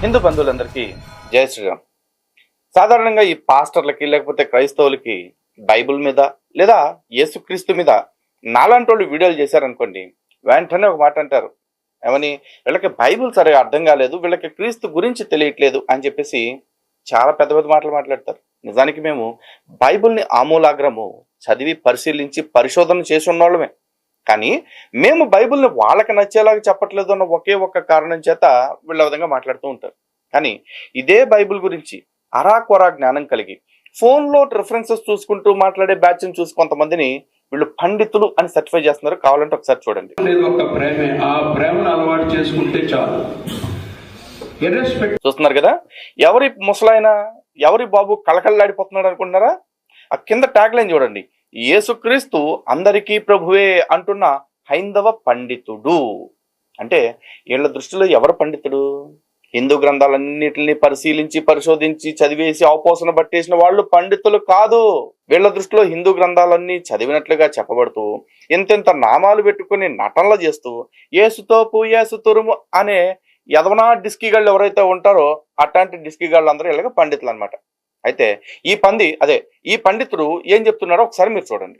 హిందూ బంధువులందరికీ జై శ్రీరామ్. సాధారణంగా ఈ పాస్టర్లకి లేకపోతే క్రైస్తవులకి బైబిల్ మీద లేదా యేసుక్రీస్తు మీద నాలాంటి వాళ్ళు వీడియోలు చేశారనుకోండి, వెంటనే ఒక మాట అంటారు, ఏమని, వీళ్ళకి బైబిల్ సరిగా అర్థం కాలేదు, వీళ్ళకి క్రీస్తు గురించి తెలియట్లేదు అని చెప్పేసి చాలా పెద్ద పెద్ద మాటలు మాట్లాడతారు. నిజానికి మేము బైబిల్ని ఆమూలాగ్రము చదివి పరిశీలించి పరిశోధన చేసి ఉన్నవాళ్ళమే. కానీ మేము బైబిల్ని వాళ్ళకి నచ్చేలాగా చెప్పట్లేదు అన్న ఒకే ఒక్క కారణం చేత వీళ్ళ విధంగా మాట్లాడుతూ ఉంటారు. కానీ ఇదే బైబిల్ గురించి అరాకొరా జ్ఞానం కలిగి ఫోన్లో రిఫరెన్సెస్ చూసుకుంటూ మాట్లాడే బ్యాచ్ని చూసి కొంతమందిని వీళ్ళు పండితులు అని సర్టిఫై చేస్తున్నారు. కావాలంటే ఒకసారి చూడండి. చూస్తున్నారు కదా, ఎవరి ముసలాయన ఎవరి బాబు కళకళలాడిపోతున్నాడు అనుకుంటున్నారా? ఆ కింద ట్యాగ్ లైన్ చూడండి, యేసుక్రీస్తు అందరికీ ప్రభువే అంటున్న హైందవ పండితుడు. అంటే వీళ్ళ దృష్టిలో ఎవరు పండితుడు? హిందూ గ్రంథాలన్నిటిని పరిశీలించి పరిశోధించి చదివేసి అవపోసన పట్టేసిన వాళ్ళు పండితులు కాదు. వీళ్ళ దృష్టిలో హిందూ గ్రంథాలన్నీ చదివినట్లుగా చెప్పబడుతూ ఎంతెంత నామాలు పెట్టుకుని నటనలు చేస్తూ ఏసుతోపు ఏసు తురుము అనే యదవనా డిస్కీగాళ్ళు ఎవరైతే ఉంటారో అట్లాంటి డిస్కీగాళ్ళు అందరూ ఇలాగ పండితులు అనమాట. అయితే ఈ పండితుడు ఏం చెప్తున్నారో ఒకసారి మీరు చూడండి.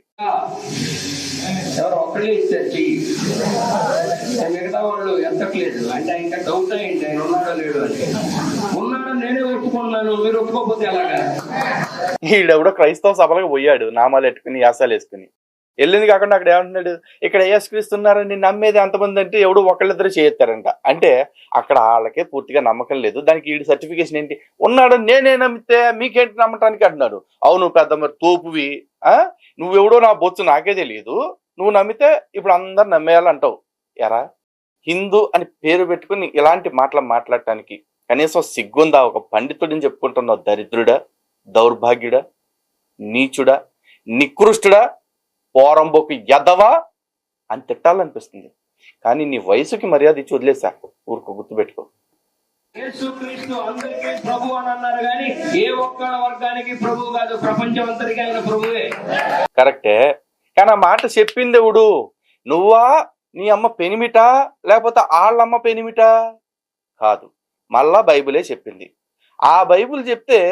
మిగతా వాళ్ళు ఎత్తట్లేదు అంటే ఇంకా డౌట్ అయింది, ఆయన ఉన్నాడో లేడు అని. ఉన్నాడని నేనే ఒప్పుకున్నాను, మీరు ఒప్పుకోకపోతే ఎలాగా? ఈడెవడో క్రైస్తవ సభలకు పోయాడు, నామాలు ఎట్టుకుని యాసాలు వేసుకుని వెళ్ళింది కాకుండా అక్కడ ఏమంటున్నాడు, ఇక్కడ యేసుక్రీస్తున్నారని నమ్మేది ఎంతమంది అంటే ఎవడు ఒకళ్ళిద్దరు చేయొత్తారంట. అంటే అక్కడ వాళ్ళకే పూర్తిగా నమ్మకం లేదు. దానికి ఈ సర్టిఫికేషన్ ఏంటి? ఉన్నాడు నేనే నమ్మితే మీకేంటి నమ్మటానికి అంటున్నాడు. అవును పెద్ద మరి తోపువి, నువ్వెవడో నా బొచ్చు నాకే తెలియదు, నువ్వు నమ్మితే ఇప్పుడు అందరు నమ్మేయాలంటావు. ఎరా, హిందూ అని పేరు పెట్టుకుని ఇలాంటి మాటలు మాట్లాడటానికి కనీసం సిగ్గుందా? ఒక పండితుడిని చెప్పుకుంటున్నావు, దరిద్రుడా, దౌర్భాగ్యుడా, నీచుడా, నికృష్టుడా, పోరంబోకు ఎదవా అని తిట్టాలనిపిస్తుంది. కానీ నీ వయసుకి మర్యాద ఇచ్చి వదిలేసా, ఊరుకో, గుర్తుపెట్టుకో. యేసుక్రీస్తు అందరికీ ప్రభు అని అన్నారు కానీ ఏ ఒక్క వర్గానికి ప్రభు కాదు, ప్రపంచం అంతటికీ ఆయన ప్రభువే. కరెక్టే, కానీ ఆ మాట చెప్పింది ఎవడు? నువ్వా, నీ అమ్మ పెనిమిటా, లేకపోతే వాళ్ళమ్మ పెనిమిటా? కాదు, మళ్ళా బైబిలే చెప్పింది. ఆ బైబిల్ చెప్తే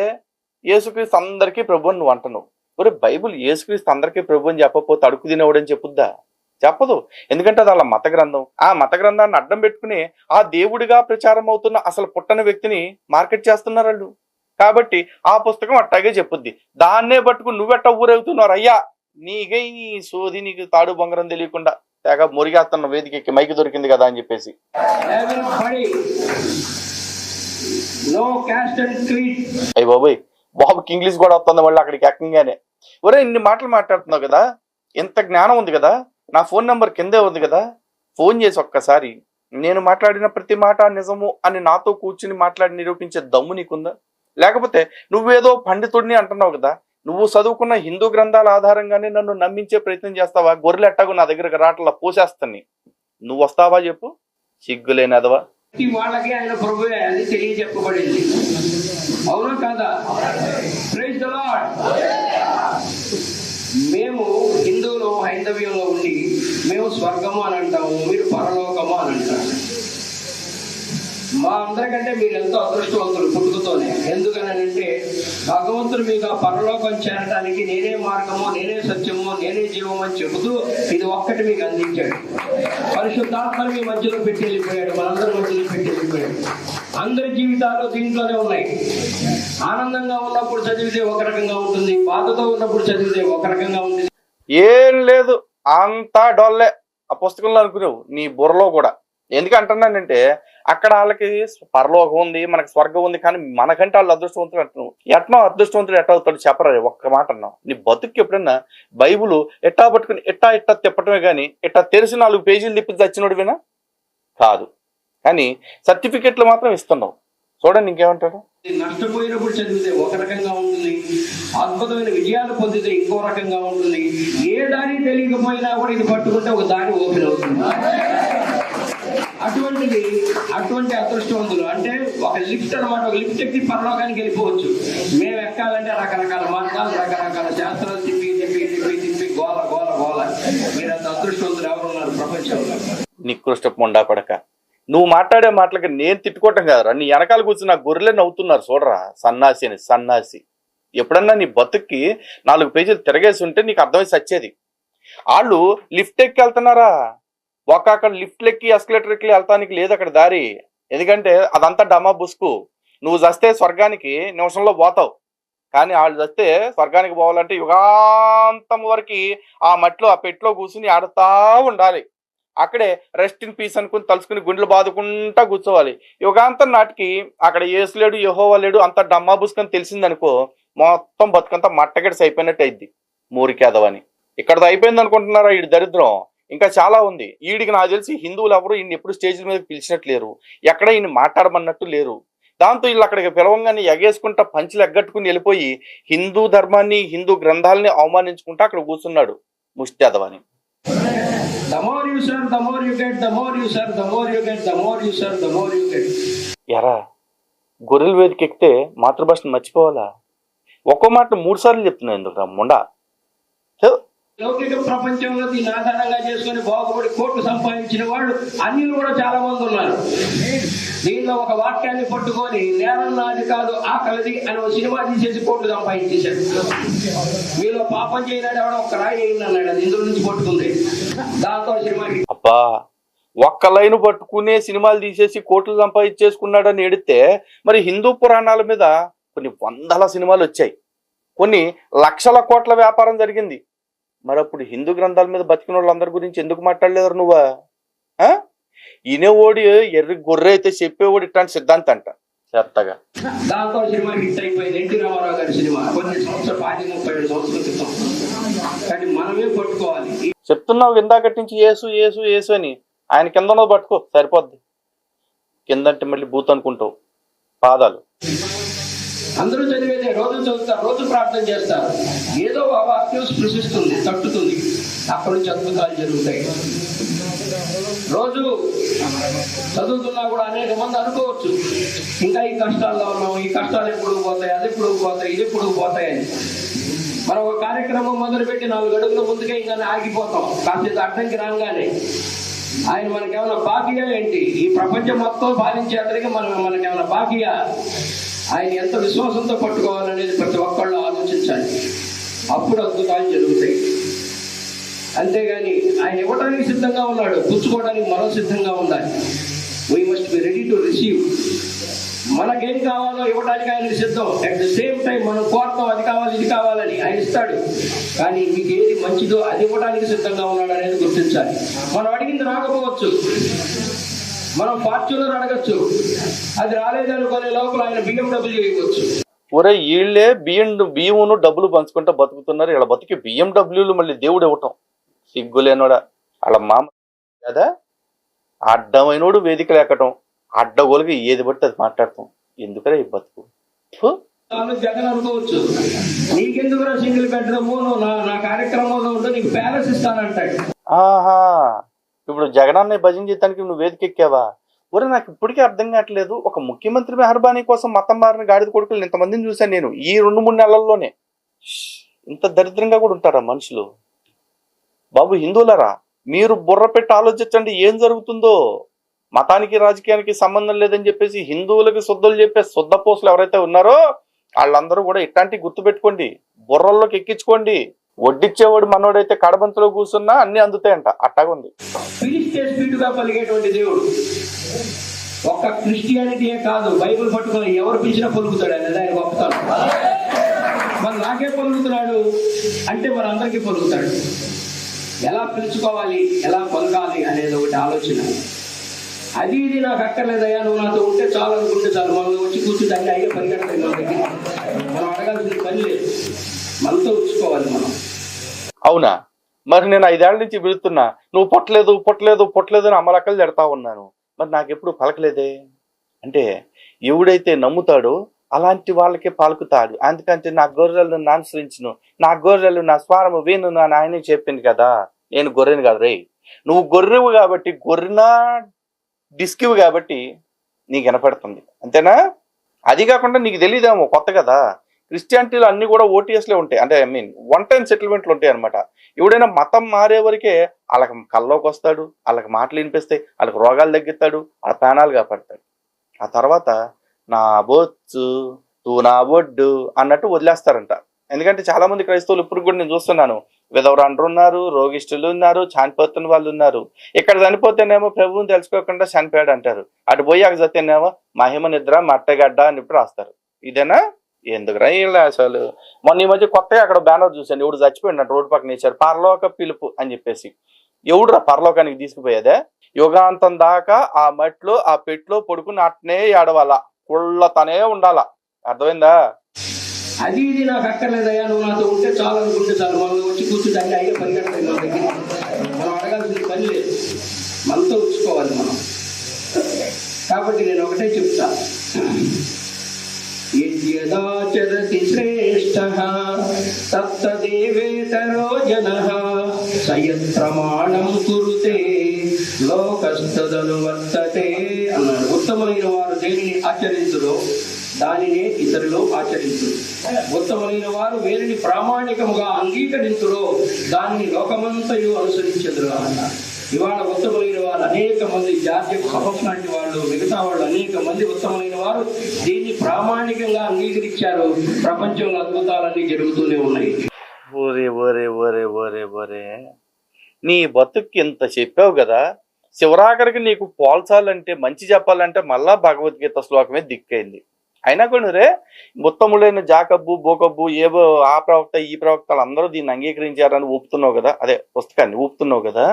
యేసుక్రీస్తు అందరికీ ప్రభు అని నువ్వు అంటున్నావు. ఒరే, బైబిల్ యేసుక్రీస్తు అందరికీ ప్రభు అని చెప్పకపోతే అడుగు తినేవాడని చెప్పుద్దా? చెప్పదు. ఎందుకంటే అది వాళ్ళ మత గ్రంథం. ఆ మత గ్రంథాన్ని అడ్డం పెట్టుకుని ఆ దేవుడిగా ప్రచారం అవుతున్న అసలు పుట్టని వ్యక్తిని మార్కెట్ చేస్తున్నారు వాళ్ళు. కాబట్టి ఆ పుస్తకం అట్టాగే చెప్పుద్ది. దాన్నే పట్టుకుని నువ్వెట్ట ఊరేగుతున్నారు అయ్యా, నీకే నీ సోది, నీకు తాడు బొంగరం తెలియకుండా తెగ మురిగేస్తున్న వేదికకి మైకి దొరికింది కదా అని చెప్పేసి. అయ్యి బాబోయ్, బాబుకి ఇంగ్లీష్ కూడా వస్తుంది మళ్ళీ అక్కడికి ఎక్కంగానే. ఒరే, ఇన్ని మాటలు మాట్లాడుతున్నావు కదా, ఎంత జ్ఞానం ఉంది కదా, నా ఫోన్ నెంబర్ కిందే ఉంది కదా, ఫోన్ చేసి ఒక్కసారి నేను మాట్లాడిన ప్రతి మాట నిజము అని నాతో కూర్చుని మాట్లాడి నిరూపించే దమ్ము నీకుందా? లేకపోతే నువ్వేదో పండితుడిని అంటున్నావు కదా, నువ్వు చదువుకున్న హిందూ గ్రంథాల ఆధారంగానే నన్ను నమ్మించే ప్రయత్నం చేస్తావా? గొర్రెలు ఎట్టాగు నా దగ్గర రాటలా పోసేస్తాను, నువ్వు వస్తావా చెప్పు? సిగ్గులేనదవా? వాళ్ళకి ఆయన ప్రభువే అని తెలియజెప్పబడింది, అవునా కాదా? Praise the lord. మేము హిందువులు హైందవ్యంలో ఉండి మేము స్వర్గము అని అంటాము, మీరు పరలోకము అని అంటారు. మా అందరికంటే మీరు ఎంతో అదృష్టవంతులు పుట్టుకతోనే. ఎందుకనంటే భగవంతుడు మీకు ఆ పరలోకం చేరడానికి నేనే మార్గము, నేనే సత్యము, నేనే జీవము అని చెబుతూ ఇది ఒక్కటి మీకు అందించాడు. పరిశుద్ధాత్మను మీ మధ్యలో పెట్టి వెళ్ళిపోయాడు, మనందరి మధ్యలో పెట్టి వెళ్ళిపోయాడు. అందరి జీవితాలు దీంట్లోనే ఉన్నాయి. ఆనందంగా ఉన్నప్పుడు చదివితే ఒక రకంగా ఉంటుంది, బాధతో ఉన్నప్పుడు చదివితే ఒక రకంగా ఉంటుంది. ఏం లేదు, అంతా డొల్లే ఆ పుస్తకంలో అనుకునేవు, నీ బుర్రలో కూడా. ఎందుకంటున్నానంటే అక్కడ వాళ్ళకి పరలోకం ఉంది, మనకి స్వర్గం ఉంది, కానీ మనకంటే వాళ్ళు అదృష్టవంతులు అంటున్నావు. ఎట్నో అదృష్టవంతుడు ఎట్టా అవుతాడు చెప్పరా? ఒక్క మాట అన్నావు. నీ బతుక్కి ఎప్పుడన్నా బైబుల్ ఎట్టా పట్టుకుని ఎట్టా తిప్పటమే కానీ ఎట్టా తెరిచి 4 పేజీలు తిప్పి చచ్చినోడివేనా? కాదు. కానీ సర్టిఫికెట్లు మాత్రం ఇస్తున్నావు. చూడండి ఇంకేమంటాడు. నష్టపోయినప్పుడు చదివితే ఒక రకంగా ఉంటుంది, అద్భుతమైన విజయాలు పొందితే ఇంకో రకంగా ఉంటుంది. ఏ దారి తెలియకపోయినా కూడా ఇది పట్టుకుంటే ఒక దారి ఓపెన్ అవుతుంది. అటువంటి అదృష్టవంతులు అంటే ఒక లిఫ్ట్ అనమాట. ఒక లిఫ్ట్ ఎక్కి పరలోకానికి వెళ్ళిపోవచ్చు. మేము ఎక్కాలంటే రకరకాల మార్గాలు, రకరకాల శాస్త్రాలు తిప్పి తిప్పి తిప్పి తిప్పి గోల గోల గోల. మీరు అంత అదృష్టవంతులు ఎవరున్నారు ప్రపంచంలో? నికృష్ట మొండా కొడక, నువ్వు మాట్లాడే మాటలకి నేను తిట్టుకోవటం కదరా, నీ వెనకాల కూర్చుని నా గొర్రెలే నవ్వుతున్నారు చూడరా, సన్నాసి అని సన్నాసి. ఎప్పుడన్నా నీ బతుక్కి 4 పేజీలు తిరగేసి ఉంటే నీకు అర్థమై సచ్చేది. వాళ్ళు లిఫ్ట్ ఎక్కి వెళ్తున్నారా, అక్కడ లిఫ్ట్ ఎక్కి ఎస్కలేటర్ ఎక్కి వెళ్తానికి లేదు అక్కడ దారి. ఎందుకంటే అదంతా డమా బుస్కు. నువ్వు చస్తే స్వర్గానికి నిమిషంలో పోతావు, కానీ వాళ్ళు చస్తే స్వర్గానికి పోవాలంటే యుగాంతం వరకు ఆ మట్టిలో ఆ పెట్టులో కూర్చుని ఆడుతూ ఉండాలి. అక్కడే రెస్ట్ ఇన్ పీస్ అనుకుని తలుసుకుని గుండెలు బాదుకుంటా కూర్చోవాలి. యుగాంతం నాటికి అక్కడ యేసు లేడు యెహోవా లేడు అంత డమ్మా బుస్కని తెలిసిందనుకో, మొత్తం బతుకంతా మట్టగడిసి అయిపోయినట్టు అయింది మూరికేదవని. ఇక్కడది అయిపోయింది అనుకుంటున్నారా? ఈ దరిద్రం ఇంకా చాలా ఉంది. ఈడికి నాకు తెలిసి హిందువులు ఎవరు ఈయన ఎప్పుడు స్టేజ్ల మీద పిలిచినట్టు లేరు, ఎక్కడ ఈయన మాట్లాడమన్నట్టు లేరు. దాంతో వీళ్ళు అక్కడికి పిలవంగానే ఎగేసుకుంటా పంచులు ఎగ్గట్టుకుని వెళ్ళిపోయి హిందూ ధర్మాన్ని హిందూ గ్రంథాలని అవమానించుకుంటా అక్కడ కూర్చున్నాడు ముష్టి. The more you serve, the more you get. The more you serve, the more you get. The more you serve, the more you get. ఎరా గొర్రెల వేదిక ఎక్కితే మాతృభాషను మర్చిపోవాలా? ఒక్కో మాట 3 సార్లు చెప్తున్నా ఎందుకు ముండా? లౌకిక ప్రపంచంలో దీన్ని ఆధారంగా చేసుకుని బాగుపడి కోట్లు సంపాదించిన వాళ్ళు అన్యులు కూడా చాలా మంది ఉన్నారు. దీనిలో ఒక వాక్యాన్ని పట్టుకొని నేరం నాది కాదు ఆకలిది అని ఒక సినిమా తీసేసి కోట్లు సంపాదించేశాడు. మీలో పాపం చేయనాడు ఎవడో ఒక్క రాయి అయింది అన్నాడు, అది ఇందులో నుంచి పట్టుకుంది. దాంతో సినిమా అబ్బా ఒక్క లైన్ పట్టుకునే సినిమాలు తీసేసి కోట్లు సంపాదించేసుకున్నాడని ఎడితే, మరి హిందూ పురాణాల మీద కొన్ని 100 సినిమాలు వచ్చాయి, కొన్ని లక్షల కోట్ల వ్యాపారం జరిగింది. మరి అప్పుడు హిందూ గ్రంథాల మీద బతికిన వాళ్ళందరి గురించి ఎందుకు మాట్లాడలేరు నువ్వా? ఈయనోడి ఎర్రి గొర్రె అయితే చెప్పేవాడు ఇట్లాంటి సిద్ధాంతం అంట చెత్తగా. దాంతో సినిమా హిట్ అయిపోయింది. ఎన్టీ రామారావు గారి సినిమా కొన్ని సంవత్సరాలు 30 సంవత్సరాల క్రితం. కానీ మనమే పట్టుకోవాలి. చెప్తున్నావు ఇందాకటి నుంచి యేసు యేసు యేసు అని, ఆయన కింద ఉన్నది పట్టుకో సరిపోద్ది. కిందంటే మళ్ళీ బూత్ అనుకుంటావు పాదాలు. అందరూ చదివేదే, రోజు చదువుతారు, రోజు ప్రార్థన చేస్తారు, ఏదో ఆ వాక్యం స్పృశిస్తుంది, తట్టుతుంది, అక్కడి నుంచి అద్భుతాలు జరుగుతాయి. రోజు చదువుతున్నా కూడా అనేక మంది అనుకోవచ్చు ఇంకా ఈ కష్టాల్లో ఉన్నాము, ఈ కష్టాలు ఎప్పుడు పోతాయి, అది ఎప్పుడు పోతాయి, ఇది ఎప్పుడు పోతాయని. మనం ఒక కార్యక్రమం మొదలుపెట్టి 4 అడుగుల ముందుకే ఇంకా ఆగిపోతాం. కాసేపు అడ్డంకి రాగానే ఆయన మనకేమైనా బాకీయా ఏంటి? ఈ ప్రపంచం మొత్తం పాలించే అతనికి మనకేమైనా బాకీయా? ఆయన ఎంత విశ్వాసంతో పట్టుకోవాలనేది ప్రతి ఒక్కళ్ళు ఆలోచించాలి. అప్పుడు అద్భుతాలు జరుగుతాయి. అంతేగాని ఆయన ఇవ్వడానికి సిద్ధంగా ఉన్నాడు, పుచ్చుకోవడానికి మనం సిద్ధంగా ఉండాలి. We must be ready to receive. మనకేం కావాలో ఇవ్వడానికి ఆయన సిద్ధం. అట్ ద సేమ్ టైం మనం కోరుతాం అది కావాలి ఇది కావాలని, ఆయన ఇస్తాడు. కానీ మీకు ఏది మంచిదో అది ఇవ్వడానికి సిద్ధంగా ఉన్నాడు అనేది గుర్తించాలి. మనం అడిగింది రాకపోవచ్చు, మనం ఫార్చ్యూనర్ అడగచ్చు, అది రాలేదనుకునే లోపల ఆయన BMW ఇవ్వచ్చు. ఒరే వీళ్ళే బియ్యమును డబ్బులు పంచుకుంటా బతుకుతున్నారు. ఇలా బతికి BMWలు మళ్ళీ దేవుడు ఇవ్వటం సిగ్గులేనోడా. వాళ్ళ మామ కదా అడ్డమైనోడు వేదికలు ఎక్కటం, అడ్డగోలుగా ఏది పడితే అది మాట్లాడతాం. ఎందుకరా ఈ బతుకు? జగన్ అనుకోవచ్చు, నీకెందుకు సింగిల్ బెడ్రూమ్, నువ్వు నా కార్యక్రమంలో ఉంటే నీకు ప్యాలెస్ ఇస్తానంటాడు. ఆహా ఇప్పుడు జగనాన్ని భజన చేయడానికి నువ్వు వేదిక ఎక్కావా? ఒరే నాకు ఇప్పటికీ అర్థం కావట్లేదు, ఒక ముఖ్యమంత్రి మెహర్బానీ కోసం మతం మారిన గాడిద కొడుకులు ఇంతమందిని చూశాను నేను ఈ 2-3 నెలల్లోనే. ఇంత దరిద్రంగా కూడా ఉంటారా మనుషులు? బాబు హిందువులరా, మీరు బుర్ర పెట్టి ఆలోచించండి ఏం జరుగుతుందో. మతానికి రాజకీయానికి సంబంధం లేదని చెప్పేసి హిందువులకి శుద్ధులు చెప్పే శుద్ధ పోసులు ఎవరైతే ఉన్నారో వాళ్ళందరూ కూడా ఇట్లాంటివి గుర్తుపెట్టుకోండి, బుర్రల్లోకి ఎక్కించుకోండి. వడ్డిచ్చేవాడు మనోడైతే కడబంతలో కూర్చున్నా అన్ని అందుతాయంట, అట్టాగుంది. పిలిస్తే స్పీడ్గా పలిగేటువంటి దేవుడు ఒక్క క్రిస్టియానిటీయే కాదు, బైబుల్ పట్టుకుని ఎవరు పిలిచినా పలుకుతాడు అనేది ఆయన గొప్పతనం. మరి నాకే పలుకుతున్నాడు అంటే మరి అందరికీ పలుకుతాడు. ఎలా పిలుచుకోవాలి, ఎలా పలకాలి అనేది ఒకటి ఆలోచన. అది ఇది నాకు అక్కర్లేదయ్యా, నువ్వు నాతో ఉంటే చాలు అనుకుంటే చాలు. మనం వచ్చి కూర్చుంటే అన్ని అయ్యే పరిగెడతాయి మన దగ్గర. మనం అడగాల్సిన పని లేదు, మనతో ఉంచుకోవాలి మనం. అవునా? మరి నేను 5 ఏళ్ల నుంచి పిలుస్తున్నా, నువ్వు పొట్టలేదు అని అమ్మలక్కలు తిడతా ఉన్నాను, మరి నాకెప్పుడు పలకలేదే. అంటే ఎవడైతే నమ్ముతాడో అలాంటి వాళ్ళకే పలుకుతాడు. అందుకంటే నా గొర్రెలను అనుసరించును, నా గొర్రెలు నా స్వరము విను అని ఆయనే చెప్పింది కదా. నేను గొర్రెను కాదు రే, నువ్వు గొర్రెవు కాబట్టి, గొర్రెనా డిస్కివ్ కాబట్టి నీకు వినపడుతుంది అంతేనా? అది కాకుండా నీకు తెలియదేమో కొత్త కదా, క్రిస్టియానిటీలో అన్ని కూడా ఓటీఎస్లే ఉంటాయి, అంటే ఐ మీన్ వన్ టైం సెటిల్మెంట్లు ఉంటాయి అనమాట. ఎవడైనా మతం మారే వరకే వాళ్ళకి కల్లోకి వస్తాడు, వాళ్ళకి మాటలు వినిపిస్తాయి, వాళ్ళకి రోగాలు తగ్గిస్తాడు, వాళ్ళ ప్రాణాలు కాపాడతాడు. ఆ తర్వాత నా బొచ్చు తూ నా బొడ్డు అన్నట్టు వదిలేస్తారంట. ఎందుకంటే చాలా మంది క్రైస్తవులు ఇప్పుడు కూడా నేను చూస్తున్నాను, విధవరాండ్రు ఉన్నారు, రోగిష్ఠులు ఉన్నారు, చనిపోతున్న వాళ్ళు ఉన్నారు. ఇక్కడ చనిపోతేనేమో ప్రభువుని తెలుసుకోకుండా చనిపోయాడు అంటారు, అటు పోయి అక్కడ చస్తేనేమో మహిమ నిద్ర మట్టగడ్డ అని ఇప్పుడు రాస్తారు. ఇదేనా ఎందుకురా ఇలా అసలు. మొన్న ఈ మధ్య కొత్తగా అక్కడ బ్యానర్ చూశాను, ఎవడు చచ్చిపోయినట్టు రోడ్డు పక్కన ఇచ్చారు, పరలోక పిలుపు అని చెప్పేసి. ఎవడురా పరలోకానికి తీసుకుపోయేదే? యుగాంతం దాకా ఆ మట్లో ఆ పెట్లో పడుకుని అట్నే ఏడవాలా, కుళ్ళతనే ఉండాలా. అర్థమైందా? అది ఇది నాకు అక్కర్లేదయ్యా, నువ్వు నాతో ఉంటే చాలా అనుకుంటే చాలు. మనం వచ్చి కూర్చుంటే అన్ని అయ్యే పరిగెడతాయి మన దగ్గర. మనం అడగాల్సిన పని లేదు, మనతో ఉంచుకోవాలి మనం. కాబట్టి నేను ఒకటే చెప్తా, యద్యదాచరతి శ్రేష్ఠః తత్తదేవేతరో జనః సయత్ ప్రమాణం కురుతే లోకస్తదనువర్తతే అన్నాడు. ఉత్తమమైన వారు దేనిని ఆచరించురో దానినే ఇతరులు ఆచరించురు. ఉత్తమమైన వారు వేరిని ప్రామాణికముగా అంగీకరించురో దాన్ని లోకమంతయు అనుసరించదురు అన్నారు. ఇవాళ ఉత్తమమైన వారు అనేక మంది, జాతీయ సభం లాంటి వాళ్ళు, మిగతా వాళ్ళు అనేక మంది ఉత్తమమైన వారు దీన్ని ప్రామాణికంగా అంగీకరించారు. ప్రపంచంలో అద్భుతాలన్నీ జరుగుతూనే ఉన్నాయి. ఓరే ఓరే ఓరే ఓరే ఓరే, నీ బతుక్కి ఇంత చెప్పావు కదా, శివరాఖరికి నీకు పోల్చాలంటే మంచి చెప్పాలంటే మళ్ళా భగవద్గీత శ్లోకమే దిక్కైంది. అయినా కూడా రే ఉత్తములైన జాకబ్బు బోకబ్బు ఏవో ఆ ప్రవక్త ఈ ప్రవక్తలు అందరూ దీన్ని అంగీకరించారని ఊపుతున్నావు కదా, అదే పుస్తకాన్ని ఊపుతున్నావు కదా,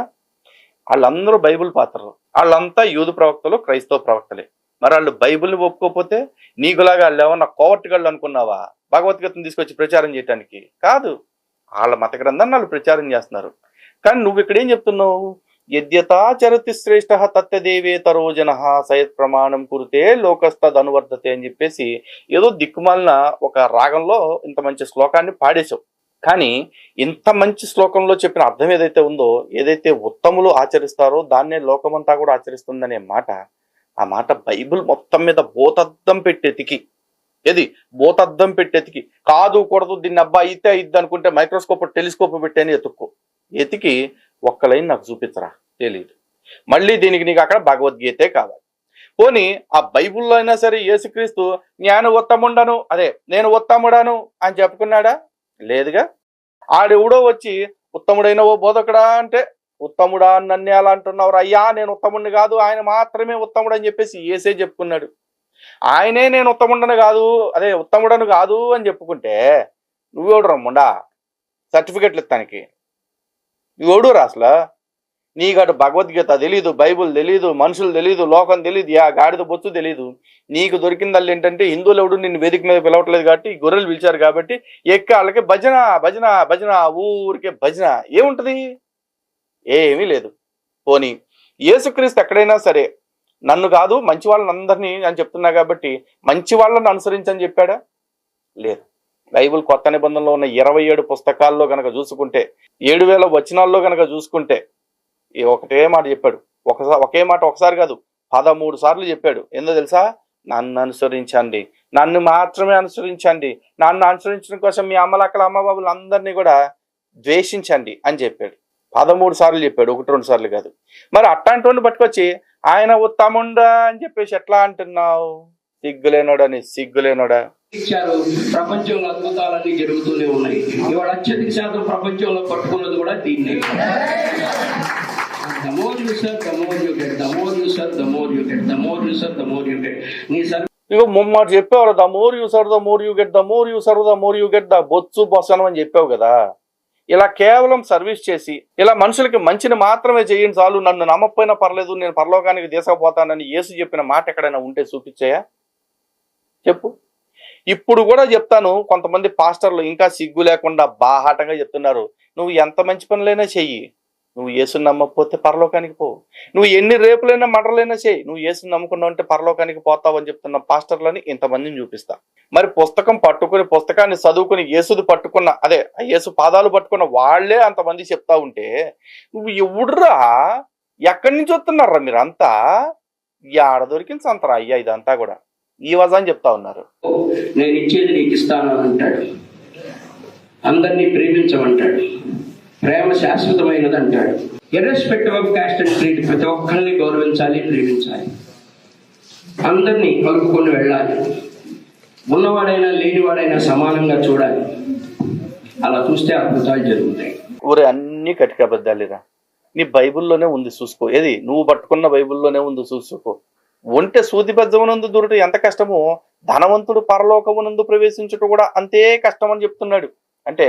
వాళ్ళందరూ బైబిల్ పాత్రలు, వాళ్ళంతా యూదు ప్రవక్తలు, క్రైస్తవ ప్రవక్తలే. మరి వాళ్ళు బైబిల్ని ఒప్పుకోకపోతే నీకులాగా వాళ్ళు ఏమన్నా కోవర్టుగాళ్ళు అనుకున్నావా భగవద్గీతను తీసుకొచ్చి ప్రచారం చేయడానికి? కాదు, వాళ్ళ మత గ్రంథాన్ని వాళ్ళు ప్రచారం చేస్తున్నారు. కానీ నువ్వు ఇక్కడ ఏం చెప్తున్నావు? యద్యతాచరతి శ్రేష్ఠ తత్తదేవేతరో జనః సయత్ ప్రమాణం కురితే లోకస్తద్ అనువర్ధతే అని చెప్పేసి ఏదో దిక్కుమాలిన ఒక రాగంలో ఇంత మంచి శ్లోకాన్ని పాడేశావు. కానీ ఇంత మంచి శ్లోకంలో చెప్పిన అర్థం ఏదైతే ఉందో, ఏదైతే ఉత్తములు ఆచరిస్తారో దాన్నే లోకమంతా కూడా ఆచరిస్తుందనే మాట, ఆ మాట బైబిల్ మొత్తం మీద భూతద్దం పెట్టెతికి, ఏది భూతద్దం పెట్టెతికి కాదు కూడదు దీన్ని అబ్బా అయితే అయిద్ది అనుకుంటే మైక్రోస్కోప్ టెలిస్కోప్ పెట్టని ఎతికి ఒక్క లైన్ నాకు చూపించరా, తెలియదు. మళ్ళీ దీనికి నీకు అక్కడ భగవద్గీతే కావాలి. పోనీ ఆ బైబుల్లో అయినా సరే యేసుక్రీస్తు నేను ఉత్తముండను, అదే నేను ఉత్తముడను అని చెప్పుకున్నాడా? లేదుగా. ఆడెవడో వచ్చి ఉత్తముడైన ఓ బోధకుడా అంటే, ఉత్తముడా నన్ను ఎలా అంటున్నావు అయ్యా, నేను ఉత్తముడిని కాదు, ఆయన మాత్రమే ఉత్తముడు అని చెప్పేసి యేసే చెప్పుకున్నాడు. ఆయనే నేను ఉత్తముండను కాదు, అదే ఉత్తముడను కాదు అని చెప్పుకుంటే నువ్వెవడు రమ్ముండా సర్టిఫికెట్లు ఇస్తానికి? నువ్వెవడు రాసలా? నీకటు భగవద్గీత తెలీదు, బైబుల్ తెలీదు, మనుషులు తెలీదు, లోకం తెలీదు, ఆ గాడిద బొచ్చు తెలీదు. నీకు దొరికిందల్లి ఏంటంటే హిందువులు ఎవడు నిన్ను వేదిక మీద పిలవట్లేదు కాబట్టి గొర్రెలు పిలిచారు కాబట్టి ఎక్కి వాళ్ళకి భజన భజన భజన, ఊరికే భజన. ఏముంటది? ఏమీ లేదు. పోనీ యేసుక్రీస్తు ఎక్కడైనా సరే నన్ను కాదు మంచి వాళ్ళని అందరినీ అని చెప్తున్నా కాబట్టి మంచి వాళ్ళని అనుసరించని చెప్పాడా? లేదు. బైబిల్ కొత్త నిబంధనలో ఉన్న 27 పుస్తకాల్లో కనుక చూసుకుంటే, 7000 వచనాల్లో కనుక చూసుకుంటే ఒకటే మాట చెప్పాడు. ఒకే మాట ఒకసారి కాదు 13 సార్లు చెప్పాడు. ఏందో తెలుసా? నన్ను అనుసరించండి, నన్ను మాత్రమే అనుసరించండి, నన్ను అనుసరించడం కోసం మీ అమ్మలక్కల అమ్మబాబులు అందరినీ కూడా ద్వేషించండి అని చెప్పాడు. 13 సార్లు చెప్పాడు, 1-2 సార్లు కాదు. మరి అట్లాంటి పట్టుకొచ్చి ఆయన ఉత్తముండా అని చెప్పేసి ఎట్లా అంటున్నావు? సిగ్గులేనోడని, సిగ్గులేనోడా. ఇచ్చారు. ప్రపంచంలో అద్భుతాలన్నీ జరుగుతూనే ఉన్నాయి. ఇవాళ అత్యధిక శాతం ప్రపంచంలో పట్టుకున్నది కూడా దీన్నే. The more you serve, the more you get. The more you serve, the more you get. The more you serve, the more you get. నీ ఇక మొమ్మాట చెప్పావు, the more you serve the more you get, the more you serve the more you get, the బొత్సు బొసనం అని చెప్పావు కదా. ఇలా కేవలం సర్వీస్ చేసి ఇలా మనుషులకి మంచిని మాత్రమే చేయండి చాలు, నన్ను నమ్మకపోయినా పర్లేదు, నేను పరలోకానికి తీసుకుపోతానని యేసు చెప్పిన మాట ఎక్కడైనా ఉంటే చూపించాయా? చెప్పు. ఇప్పుడు కూడా చెప్తాను, కొంతమంది పాస్టర్లు ఇంకా సిగ్గు లేకుండా బాహాటంగా చెప్తున్నారు, నువ్వు ఎంత మంచి పనులైనా చెయ్యి, నువ్వు యేసుని నమ్మకపోతే పరలోకానికి పో. నువ్వు ఎన్ని రేపులైనా మర్డర్లైనా చేయి, నువ్వు యేసుని నమ్ముకున్నావు అంటే పరలోకానికి పోతావు అని చెప్తున్న పాస్టర్లని ఇంతమందిని చూపిస్తా. మరి పుస్తకం పట్టుకుని, పుస్తకాన్ని చదువుకుని యేసుది పట్టుకున్న, అదే యేసు పాదాలు పట్టుకున్న వాళ్లే అంతమంది చెప్తా ఉంటే నువ్వు ఎవడురా, ఎక్కడి నుంచి వస్తున్నారా మీరంతా? ఆడ దొరికింది సంతరా అయ్యా ఇదంతా కూడా. ఈ వజ అని చెప్తా ఉన్నారు. నేను ఇచ్చేది నీకు ఇస్తాను అని అంటాడు. అందరినీ ప్రేమించమంటాడు. ప్రేమ శాశ్వతమైనది అంటాడు. Irrespective of cost and creed, ప్రతి ఒక్కరిని గౌరవించాలి, ప్రేమించాలి, అందరినీ కలుపుకొని వెళ్ళాలి, ఉన్నవాడైనా లేనివాడైనా సమానంగా చూడాలి. అలా చూస్తే అద్భుతాలు జరుగుతాయి. ఊరే అన్ని కటిక అబద్ధాలేరా, నీ బైబిల్లోనే ఉంది చూసుకో. ఏది నువ్వు పట్టుకున్న బైబిల్లోనే ఉంది చూసుకో. ఒంటె సూది బెజ్జమునందు దూరట ఎంత కష్టమో, ధనవంతుడు పరలోకమునందు ప్రవేశించుట కూడా అంతే కష్టం అని చెప్తున్నాడు. అంటే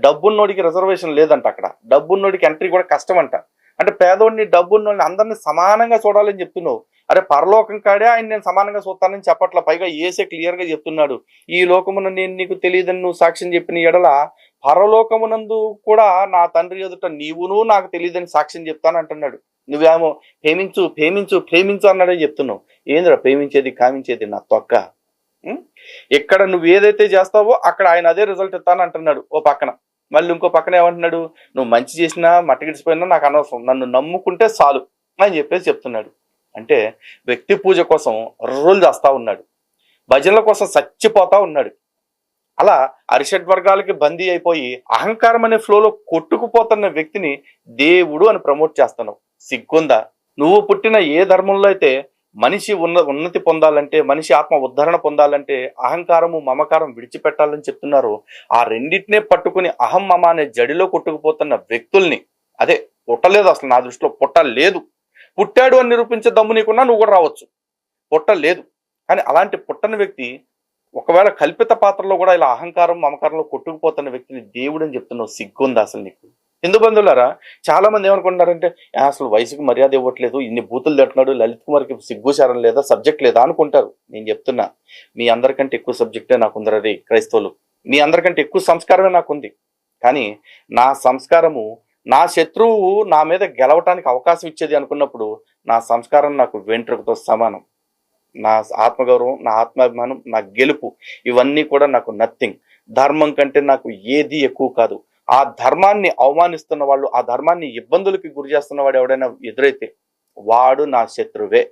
డబ్బున్నోడికి రిజర్వేషన్ లేదంట, అక్కడ డబ్బున్నోడికి ఎంట్రీ కూడా కష్టం అంట. అంటే పేదోడిని డబ్బున్నోడిని అందరినీ సమానంగా చూడాలని చెప్తున్నావు. అరే పరలోకం కాడే ఆయన నేను సమానంగా చూస్తానని చెప్పట్ల, పైగా ఏసే క్లియర్ గా చెప్తున్నాడు, ఈ లోకమున నేను నీకు తెలియదని నువ్వు సాక్ష్యం చెప్పిన ఎడల పరలోకమునందు కూడా నా తండ్రి ఎదుట నీవును నాకు తెలియదని సాక్ష్యం చెప్తాను అంటున్నాడు. నువ్వేమో ప్రేమించు ప్రేమించు ప్రేమించు అన్నాడే చెప్తున్నావు. ఏందిరా ప్రేమించేది కామించేది నా తొక్క. ఎక్కడ నువ్వు ఏదైతే చేస్తావో అక్కడ ఆయన అదే రిజల్ట్ ఇస్తాను అంటున్నాడు ఓ పక్కన. మళ్ళీ ఇంకో పక్కన ఏమంటున్నాడు, నువ్వు మంచి చేసినా మట్టగిడిచిపోయినా నాకు అనవసరం, నన్ను నమ్ముకుంటే చాలు అని చెప్పేసి చెప్తున్నాడు. అంటే వ్యక్తి పూజ కోసం రోజులు చేస్తా ఉన్నాడు, భజనల కోసం చచ్చిపోతా ఉన్నాడు. అలా అరిషడ్ వర్గాలకి బందీ అయిపోయి అహంకారం అనే ఫ్లోలో కొట్టుకుపోతున్న వ్యక్తిని దేవుడు అని ప్రమోట్ చేస్తున్నావు. సిగ్గుందా? నువ్వు పుట్టిన ఏ ధర్మంలో అయితే మనిషి ఉన్నతి పొందాలంటే, మనిషి ఆత్మ ఉద్ధరణ పొందాలంటే అహంకారము మమకారం విడిచిపెట్టాలని చెప్తున్నారు. ఆ రెండింటినే పట్టుకుని అహం మమ అనే జడిలో కొట్టుకుపోతున్న వ్యక్తుల్ని, అదే పుట్టలేదు అసలు నా దృష్టిలో పుట్టలేదు, పుట్టాడు అని నిరూపించే దమ్ము నీకున్నా నువ్వు కూడా రావచ్చు, పుట్టలేదు. కానీ అలాంటి పుట్టని వ్యక్తి ఒకవేళ కల్పిత పాత్రలో కూడా ఇలా అహంకారం మమకారంలో కొట్టుకుపోతున్న వ్యక్తిని దేవుడు అని చెప్తున్నావు. సిగ్గుందా అసలు నీకు? హిందూ బంధువులారా, చాలా మంది ఏమనుకుంటున్నారంటే అసలు వయసుకు మర్యాద ఇవ్వట్లేదు, ఇన్ని బూతులు తట్టున్నాడు, లలిత్ కుమార్కి సిగ్గుచారం లేదా, సబ్జెక్ట్ లేదా అనుకుంటారు. నేను చెప్తున్నా, మీ అందరికంటే ఎక్కువ సబ్జెక్టే నాకుందరది క్రైస్తవులు, మీ అందరికంటే ఎక్కువ సంస్కారమే నాకుంది. కానీ నా సంస్కారము నా శత్రువు నా మీద గెలవటానికి అవకాశం ఇచ్చేది అనుకున్నప్పుడు నా సంస్కారం నాకు వెంట్రుకతో సమానం. నా ఆత్మగౌరవం, నా ఆత్మాభిమానం, నా గెలుపు, ఇవన్నీ కూడా నాకు నథింగ్. ధర్మం కంటే నాకు ఏది ఎక్కువ కాదు. ఆ ధర్మాన్ని అవమానిస్తున్న వాళ్ళు, ఆ ధర్మాన్ని ఇబ్బందులకి గురి చేస్తున్న వాడు ఎవడైనా ఎదురైతే వాడు నా శత్రువే.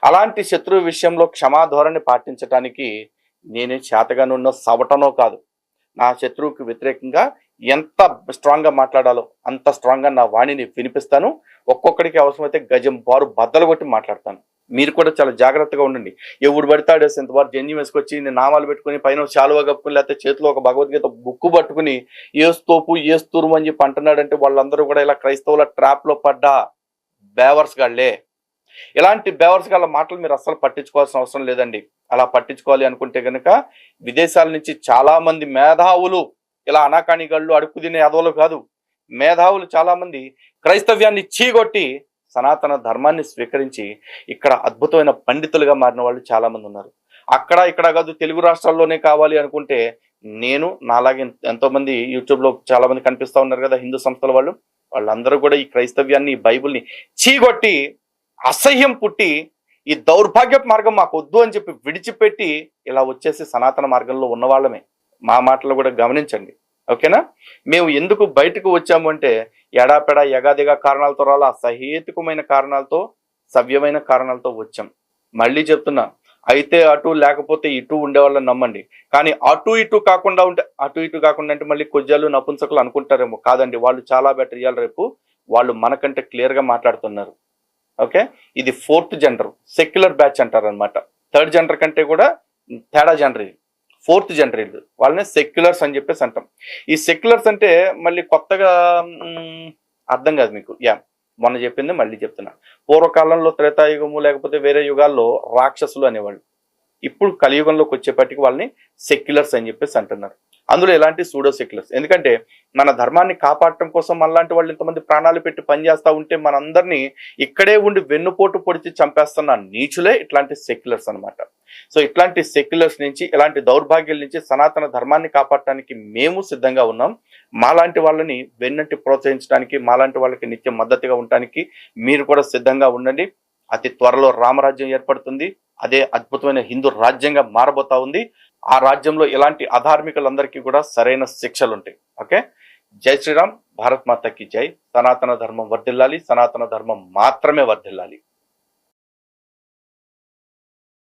అలాంటి శత్రువు విషయంలో క్షమాధోరణి పాటించడానికి నేనే చేతగానున్నో సవటనో కాదు. నా శత్రువుకి వ్యతిరేకంగా ఎంత స్ట్రాంగ్ గా మాట్లాడాలో అంత స్ట్రాంగ్ గా నా వాణిని వినిపిస్తాను. ఒక్కొక్కడికి అవసరమైతే గజం బారు బద్దలు కొట్టి మాట్లాడతాను. మీరు కూడా చాలా జాగ్రత్తగా ఉండండి. ఎవడు పడతాడు ఎంతవారు జన్యం వేసుకొచ్చి నేను నామాలు పెట్టుకుని పైన శాలువా కప్పుకుని లేకపోతే చేతిలో ఒక భగవద్గీత బుక్కు పట్టుకుని ఏస్తోపు ఏస్తురు అని చెప్పి అంటున్నాడంటే వాళ్ళందరూ కూడా ఇలా క్రైస్తవుల ట్రాప్ లో పడ్డా బేవర్స్ గాళ్లే. ఇలాంటి బేవర్స్ గాళ్ళ మాటలు మీరు అస్సలు పట్టించుకోవాల్సిన అవసరం లేదండి. అలా పట్టించుకోవాలి అనుకుంటే కనుక విదేశాల నుంచి చాలా మంది మేధావులు, ఇలా అనాకాణిగాళ్ళు అడుక్కు తినే యాదవులు కాదు, మేధావులు చాలా మంది క్రైస్తవ్యాన్ని చీగొట్టి సనాతన ధర్మాన్ని స్వీకరించి ఇక్కడ అద్భుతమైన పండితులుగా మారిన వాళ్ళు చాలా మంది ఉన్నారు. అక్కడ ఇక్కడ కాదు, తెలుగు రాష్ట్రాల్లోనే కావాలి అనుకుంటే నేను నాలాగే ఎంతో మంది యూట్యూబ్ లో చాలా మంది కనిపిస్తా ఉన్నారు కదా హిందూ సంస్థల వాళ్ళు, వాళ్ళందరూ కూడా ఈ క్రైస్తవ్యాన్ని ఈ బైబుల్ని చీగొట్టి అసహ్యం పుట్టి ఈ దౌర్భాగ్య మార్గం మాకు వద్దు అని చెప్పి విడిచిపెట్టి ఇలా వచ్చేసి సనాతన మార్గంలో ఉన్న వాళ్ళమే. మా మాటలు కూడా గమనించండి, ఓకేనా? మేము ఎందుకు బయటకు వచ్చాము అంటే ఎడాపెడా యగాదిగా కారణాలతో రాలా, సహేతుకమైన కారణాలతో, సవ్యమైన కారణాలతో వచ్చాం. మళ్ళీ చెప్తున్నా, అయితే అటు లేకపోతే ఇటు ఉండేవాళ్ళని నమ్మండి. కానీ అటు ఇటు కాకుండా ఉంటే, అటు ఇటు కాకుండా అంటే మళ్ళీ కొజ్జాలు నపుంసకులు అనుకుంటారేమో, కాదండి, వాళ్ళు చాలా బెటర్. ఇవాళ రేపు వాళ్ళు మనకంటే క్లియర్ గా మాట్లాడుతున్నారు. ఓకే, ఇది 4th జెండర్, సెక్యులర్ బ్యాచ్ అంటారు అనమాట. 3rd జెండర్ కంటే కూడా తేడా జెండర్ ఇది. 4th జెండర్ ఇది, వాళ్ళని సెక్యులర్స్ అని చెప్పేసి అంటాం. ఈ సెక్యులర్స్ అంటే మళ్ళీ కొత్తగా అర్థం కాదు మీకు. మొన్న చెప్పింది మళ్ళీ చెప్తున్నా. పూర్వకాలంలో త్రేతాయుగము లేకపోతే వేరే యుగాల్లో రాక్షసులు అనేవాళ్ళు. ఇప్పుడు కలియుగంలోకి వచ్చేపటికి వాళ్ళని సెక్యులర్స్ అని చెప్పేసి అంటున్నారు. అందులో ఎలాంటి సూడో సెక్యులర్స్, ఎందుకంటే మన ధర్మాన్ని కాపాడటం కోసం మనలాంటి వాళ్ళు ఇంతమంది ప్రాణాలు పెట్టి పనిచేస్తూ ఉంటే మనందరినీ ఇక్కడే ఉండి వెన్నుపోటు పొడిచి చంపేస్తున్న నీచులే ఇట్లాంటి సెక్యులర్స్ అనమాట. సో ఇట్లాంటి సెక్యులర్స్ నుంచి, ఇలాంటి దౌర్భాగ్యాల నుంచి సనాతన ధర్మాన్ని కాపాడటానికి మేము సిద్ధంగా ఉన్నాం. మాలాంటి వాళ్ళని వెన్నంటి ప్రోత్సహించడానికి, మాలాంటి వాళ్ళకి నిత్యం మద్దతుగా ఉండటానికి మీరు కూడా సిద్ధంగా ఉండండి. అతి త్వరలో రామరాజ్యం ఏర్పడుతుంది. అదే అద్భుతమైన హిందూ రాజ్యంగా మారబోతా ఉంది. ఆ రాజ్యంలో ఇలాంటి అధార్మికులందరికీ కూడా సరైన శిక్షలు ఉంటాయి. ఓకే, జై శ్రీరామ్, భారత్ మాతకి జై. సనాతన ధర్మం వర్ధిల్లాలి, సనాతన ధర్మం మాత్రమే వర్ధిల్లాలి.